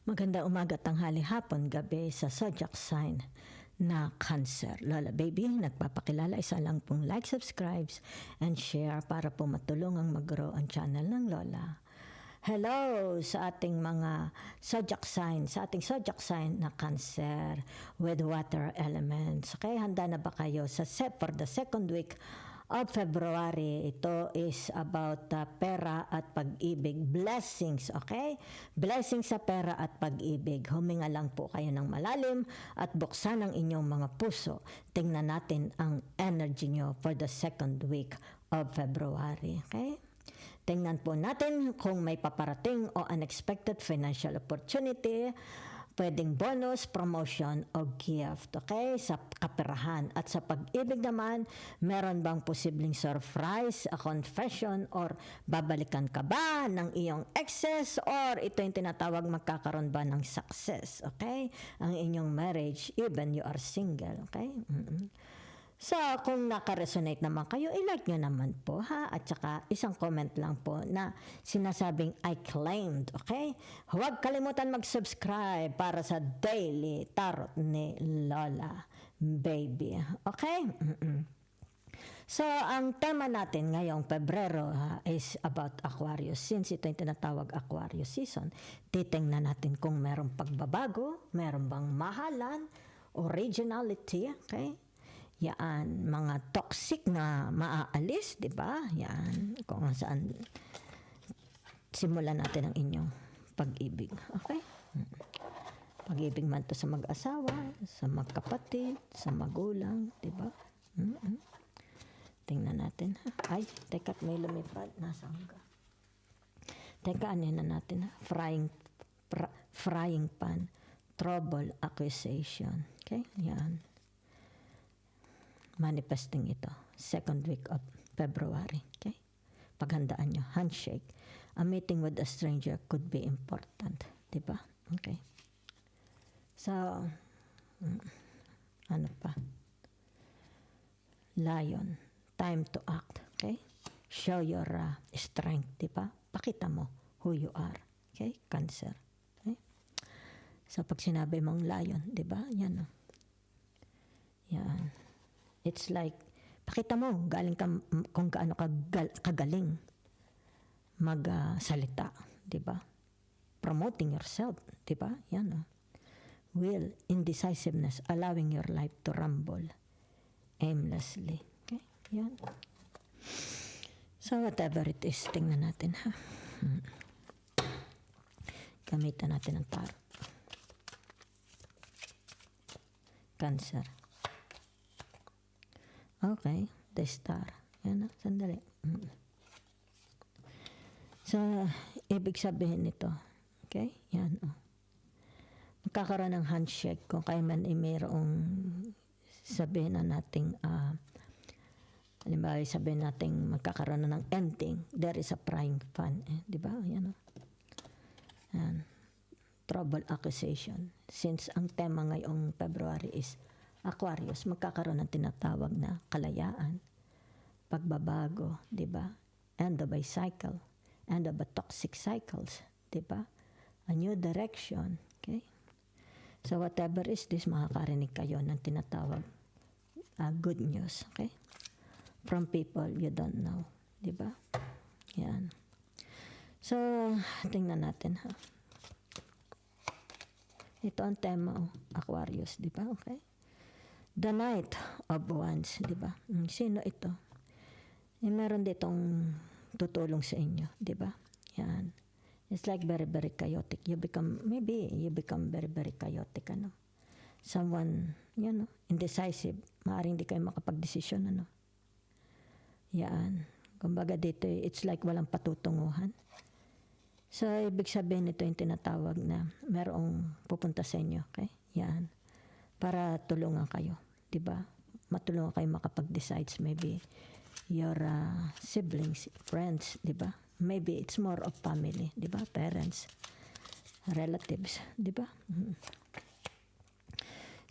Maganda umaga, tanghali, hapon, gabi sa zodiac sign na Cancer. Lola Baby, nagpapakilala, isa lang pong like, subscribes, and share para po matulungang mag-grow ang channel ng Lola. Hello sa ating mga zodiac sign, na Cancer with water elements. Okay, handa na ba kayo for the second week of February? Ito is about pera at pag-ibig, blessings, okay? Blessings sa pera at pag-ibig. Huminga lang po kayo ng malalim at buksan ang inyong mga puso. Tingnan natin ang energy nyo for the second week of February, okay? Tingnan po natin kung may paparating o unexpected financial opportunity, pwedeng bonus, promotion, o gift, okay? Sa kaperahan. At sa pag-ibig naman, meron bang posibleng surprise, a confession, or babalikan ka ba ng iyong exes, or ito yung tinatawag magkakaroon ba ng success, okay? Ang inyong marriage, even you are single, okay? So, kung naka-resonate naman kayo, i-like nyo naman po, ha? At saka, isang comment lang po na sinasabing I claimed, okay? Huwag kalimutan mag-subscribe para sa Daily Tarot ni Lola Baby, okay? So, ang tema natin ngayong Pebrero is about Aquarius. Since ito yung tinatawag Aquarius season, titingnan natin kung merong pagbabago, meron bang mahalan, originality, okay? Yan, mga toxic na maaalis, di ba? Yan, kung saan simulan natin ang inyong pag-ibig. Okay? Pag-ibig man to sa mag-asawa, sa magkapatid, sa magulang, di ba? Tingnan natin. Ay, teka, may lumipad. Nasaan ka? Teka, anin na natin. Frying pan. Trouble, accusation. Okay? Yan. Manifesting ito. Second week of February. Okay? Paghandaan nyo. Handshake. A meeting with a stranger could be important. Diba? Okay. So, ano pa? Lion. Time to act. Okay? Show your strength. Diba? Pakita mo who you are. Okay? Cancer. Okay? So, pag sinabi mong lion, diba? Yan o. Yan. It's like, pakita mo, galing ka, kung gaano kagaling magsalita, di ba? Promoting yourself, di ba? Yan o. Will, indecisiveness, allowing your life to rumble aimlessly. Okay? Yan. So, whatever it is, tingnan natin, ha? Gamitan natin ang tarot. Cancer. Okay, the star. Yan, sandali. So, ibig sabihin nito. Okay, yan. Magkakaroon ng handshake kung kaya man mayroong sabihin na nating, halimbawa sabihin nating magkakaroon na ng ending. There is a frying pan. Di ba? Yan. Yan. Trouble, accusation. Since ang tema ngayong February is Aquarius, magkakaroon ng tinatawag na kalayaan, pagbabago, di ba? End of a cycle, end of a toxic cycles, di ba? A new direction, okay? So whatever is this, makakarinig kayo ng tinatawag good news, okay? From people you don't know, di ba? Yan. So, tingnan natin, ha? Ito ang tema, Aquarius, di ba? Okay? The Knight of Wands, di ba? Sino ito? Meron ditong tutulong sa inyo, di ba? Yan. It's like very, very chaotic. Maybe you become very, very chaotic, ano? Someone, indecisive. Maaaring di kayo makapag-desisyon, ano? Yan. Kumbaga dito, it's like walang patutunguhan. So, ibig sabihin nito yung tinatawag na merong pupunta sa inyo, okay? Yan. Para tulungan kayo, di ba? Matulungan kayo makapag-decides, maybe your siblings, friends, di ba? Maybe it's more of family, di ba? Parents, relatives, di ba?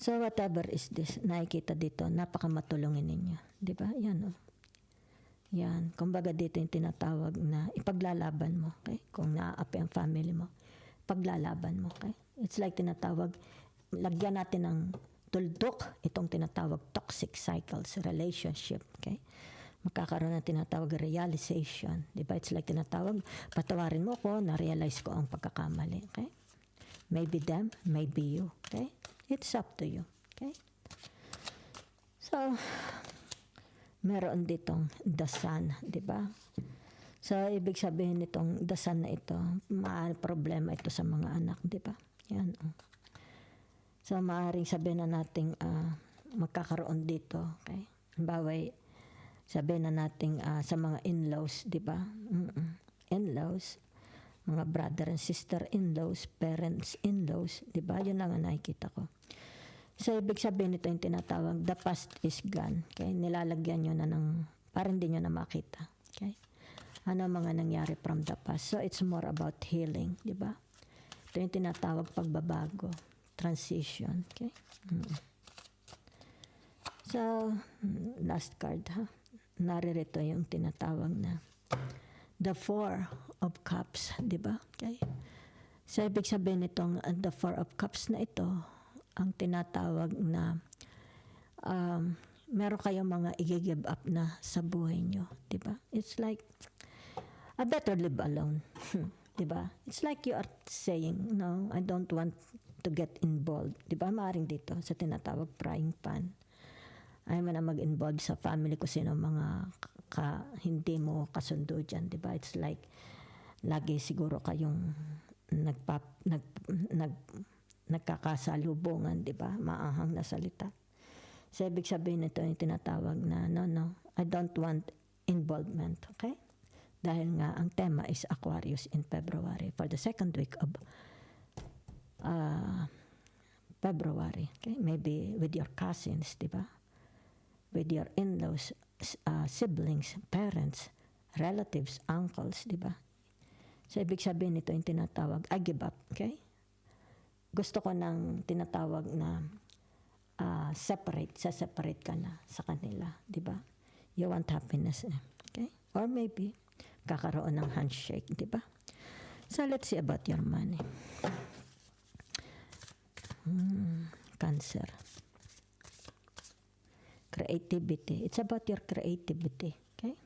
So whatever is this, nakikita dito, napakamatulungin ninyo, di ba? Yan, Yan, kumbaga dito yung tinatawag na ipaglalaban mo, okay? Kung naaapi ang family mo, paglalaban mo, okay? It's like tinatawag, lagyan natin ng tuldok itong tinatawag toxic cycles, relationship, okay? Magkakaroon ng tinatawag realization, di ba? It's like tinatawag, patawarin mo ko, na-realize ko ang pagkakamali, okay? Maybe them, maybe you, okay? It's up to you, okay? So, meron ditong the sun, di ba? So, ibig sabihin nitong the sun na ito, problema ito sa mga anak, di ba? Yan, oh. So, maaaring sabihin na natin magkakaroon dito, okay? Baway, sabihin na natin sa mga in-laws, di ba? In-laws, mga brother and sister in-laws, parents in-laws, di ba? Yun lang ang nakikita ko. So, ibig sabihin nito yung tinatawag, the past is gone, okay? Nilalagyan nyo na ng, parang hindi nyo na makita, okay? Ano mga nangyari from the past. So, it's more about healing, di ba? Ito yung tinatawag pagbabago. Transition, okay? So, last card, ha? Naririto yung tinatawag na the Four of Cups, di ba? Okay? So, ibig sabihin nitong the Four of Cups na ito, ang tinatawag na meron kayong mga i-give up na sa buhay nyo, di ba? It's like, I better live alone. Diba? It's like you are saying, no, I don't want to get involved. Diba? Maaring dito sa tinatawag frying pan. Ayaw mo na mag-involve sa family ko sino mga hindi mo kasundo dyan. Diba? It's like, lagi siguro kayong nagkakasalubungan, diba? Maahang na salita. So, ibig sabihin nito yung tinatawag na, no, I don't want involvement. Okay? Dahil nga, ang tema is Aquarius in February for the second week of February. Okay? Maybe with your cousins, di ba? With your in-laws, siblings, parents, relatives, uncles, di ba? So, ibig sabihin nito yung tinatawag, I give up. Okay? Gusto ko ng tinatawag na separate ka na sa kanila, di ba? You want happiness. Okay? Or maybe, kakaroon ng handshake, di ba? So, let's see about your money. Cancer. Creativity. It's about your creativity. Okay?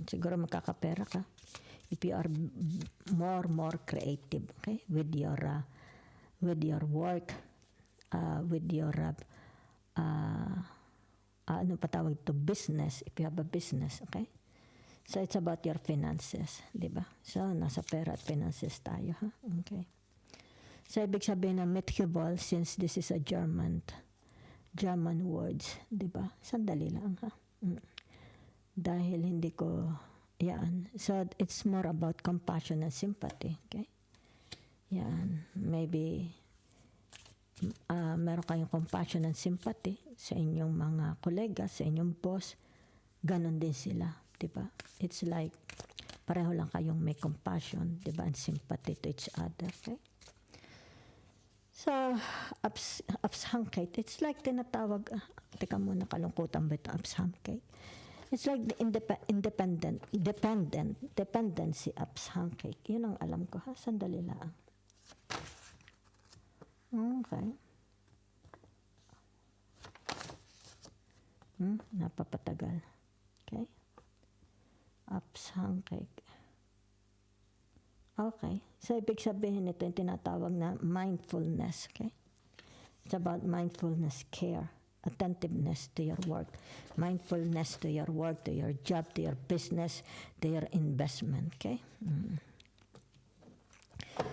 Siguro magkakapera ka. If you are more creative, okay? With your work, with your ano pa tawag ito? Business. If you have a business, okay? So, it's about your finances, di ba? So, nasa pera at finances tayo, ha? Okay. So, ibig sabihin ng Mitchell, since this is a German words, di ba? Sandali lang, ha? Dahil hindi ko, yan. So, it's more about compassion and sympathy, okay? Yan. Maybe, meron kayong compassion and sympathy sa inyong mga kolega, sa inyong boss. Ganon din sila. Diba? It's like, pareho lang kayong may compassion, diba? And sympathy to each other, okay? So, abshankate, it's like tinatawag, teka muna, kalungkutan ba ito, abshankate? It's like the dependency abshankate. Yun ang alam ko, ha? Sandali lang. Okay. Napapatagal. Okay? Abshankate. Okay. So, ibig sabihin nito yung tinatawag na mindfulness. Okay? It's about mindfulness, care, attentiveness to your work, mindfulness to your work, to your job, to your business, to your investment. Okay?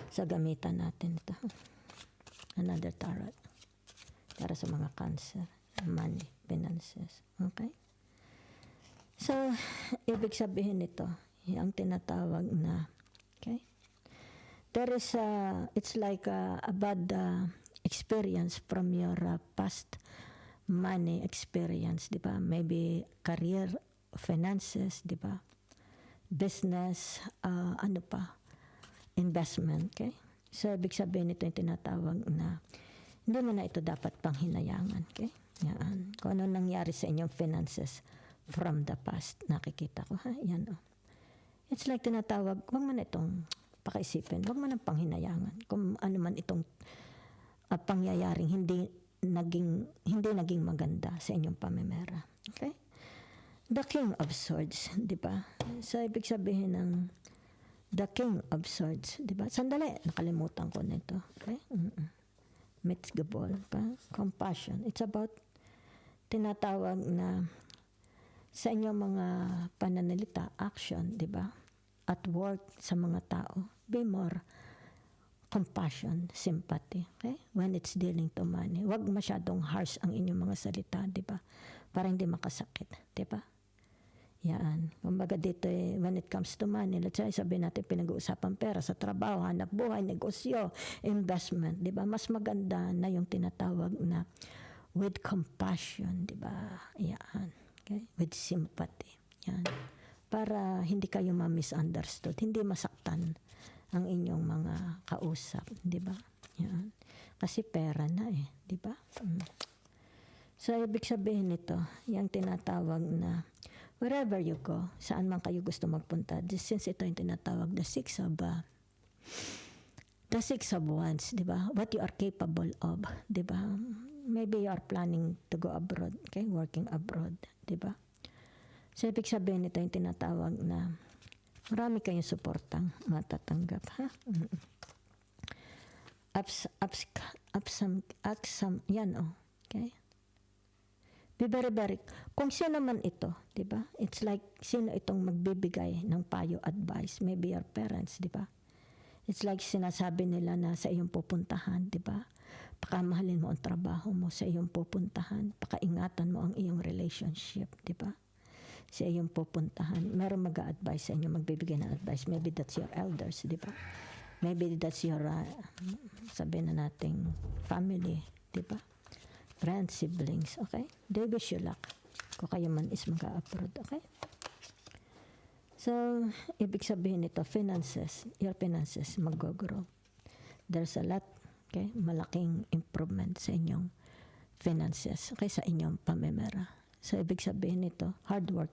So, gamitan natin ito. Another tarot. Para sa mga cancer, money, finances. Okay? So, ibig sabihin nito, yung tinatawag na, okay? There is it's like a bad experience from your past money experience, di ba? Maybe career, finances, di ba? Business, ano pa? Investment, okay? So, ibig sabihin nito yung tinatawag na hindi mo na ito dapat panghinayangan, okay? Yan. Kung ano nangyari sa inyong finances from the past, nakikita ko, ha? Yan, oh. It's like tinatawag, wag mo na itong pakaisipin, wag mo na panghinayangan. Kung ano man itong pangyayaring hindi naging maganda sa inyong pamimera. Okay? The King of Swords, di ba? So, ibig sabihin ng The King of Swords, di ba? Sandali, nakalimutan ko nito. Okay? Mitzgabol, pa? Compassion. It's about tinatawag na sa inyong mga pananalita, action, di ba? At work sa mga tao, be more compassion, sympathy, okay? When it's dealing to money. Huwag masyadong harsh ang inyong mga salita, di ba? Para hindi makasakit, di ba? Yan. Kumbaga dito when it comes to money, let's say, sabihin natin pinag-uusapan pera sa trabaho, hanap buhay, negosyo, investment, di ba? Mas maganda na yung tinatawag na with compassion, di ba? Yan. Okay? With sympathy. Yan. Para hindi kayo ma-misunderstood, hindi masaktan ang inyong mga kausap, di ba? Yan. Kasi pera na di ba? So, ibig sabihin nito, yung tinatawag na wherever you go, saan man kayo gusto magpunta, since ito yung tinatawag the six of wands, di ba? What you are capable of, di ba? Maybe you are planning to go abroad, okay? Working abroad, di ba? So, ibig sabihin nito yung tinatawag na marami kayong suportang matatanggap, ha? Yan, okay? Be very, very, kung sino man ito, di ba? It's like, sino itong magbibigay ng payo, advice? Maybe your parents, di ba? It's like sinasabi nila na sa iyong pupuntahan, di ba? Pakamahalin mo ang trabaho mo sa iyong pupuntahan. Pakaingatan mo ang iyong relationship, di ba? Sa iyong pupuntahan. Meron mag-a-advise sa inyo, magbibigay ng advice. Maybe that's your elders, di ba? Maybe that's your, sabihin na nating family, di ba? Friends, siblings, okay? They wish you luck. Kung kayo man is mag-a-abroad, okay? So, ibig sabihin nito, finances, your finances mag-grow. There's a lot, okay? Malaking improvement sa inyong finances, okay? Sa inyong pamimera. So, ibig sabihin nito, hard work.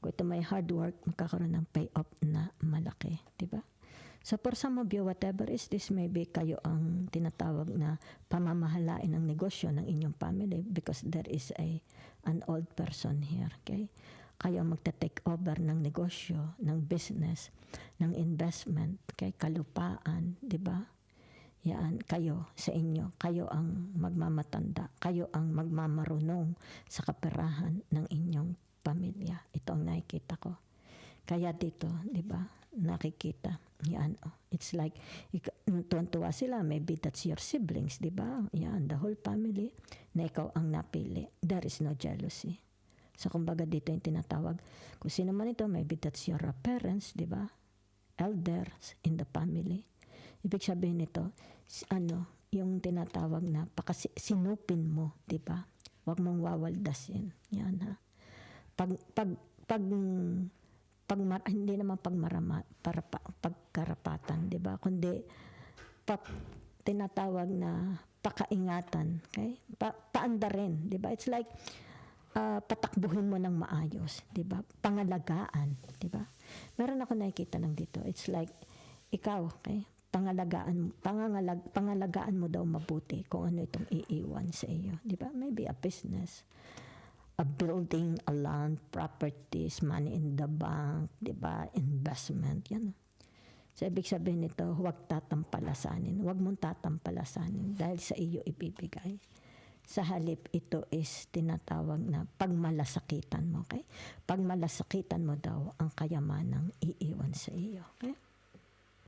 Kung ito may hard work, magkakaroon ng payoff na malaki, di ba? So for some of you, whatever is this, maybe kayo ang tinatawag na pamamahalain ng negosyo ng inyong family because there is an old person here, okay? Kayo ang magta-take over ng negosyo, ng business, ng investment, okay? Kalupaan, di ba? Yan, kayo sa inyo. Kayo ang magmamatanda. Kayo ang magmamarunong sa kaperahan ng inyong pamilya. Ito ang nakikita ko. Kaya dito, di ba? Nakikita. Yan, it's like, tuwan-tuwa sila, maybe that's your siblings, di ba? Yan, the whole family, na ikaw ang napili. There is no jealousy. So, kumbaga dito yung tinatawag, kung sino man ito, maybe that's your parents, di ba? Elders in the family. Ibig sabihin nito, yung tinatawag na, sinupin mo, di ba? Huwag mong wawaldasin. Yan, ha? Hindi naman pagkarapatan, di ba? Kundi tinatawag na pakaingatan, okay? Paandarin, di ba? It's like patakbuhin mo ng maayos, di ba? Pangalagaan, di ba? Meron ako nakikita ng dito. It's like ikaw, okay? Pangalagaan mo daw mabuti kung ano itong iiwan sa iyo, di ba? Maybe a business, a building, a land, properties, money in the bank, di ba? Investment, yan. So, ibig sabihin nito, huwag tatampalasanin. Huwag mong tatampalasanin dahil sa iyo ibibigay. Sa halip, ito is tinatawag na pagmalasakitan mo, okay? Pagmalasakitan mo daw ang kayamanang iiwan sa iyo, okay?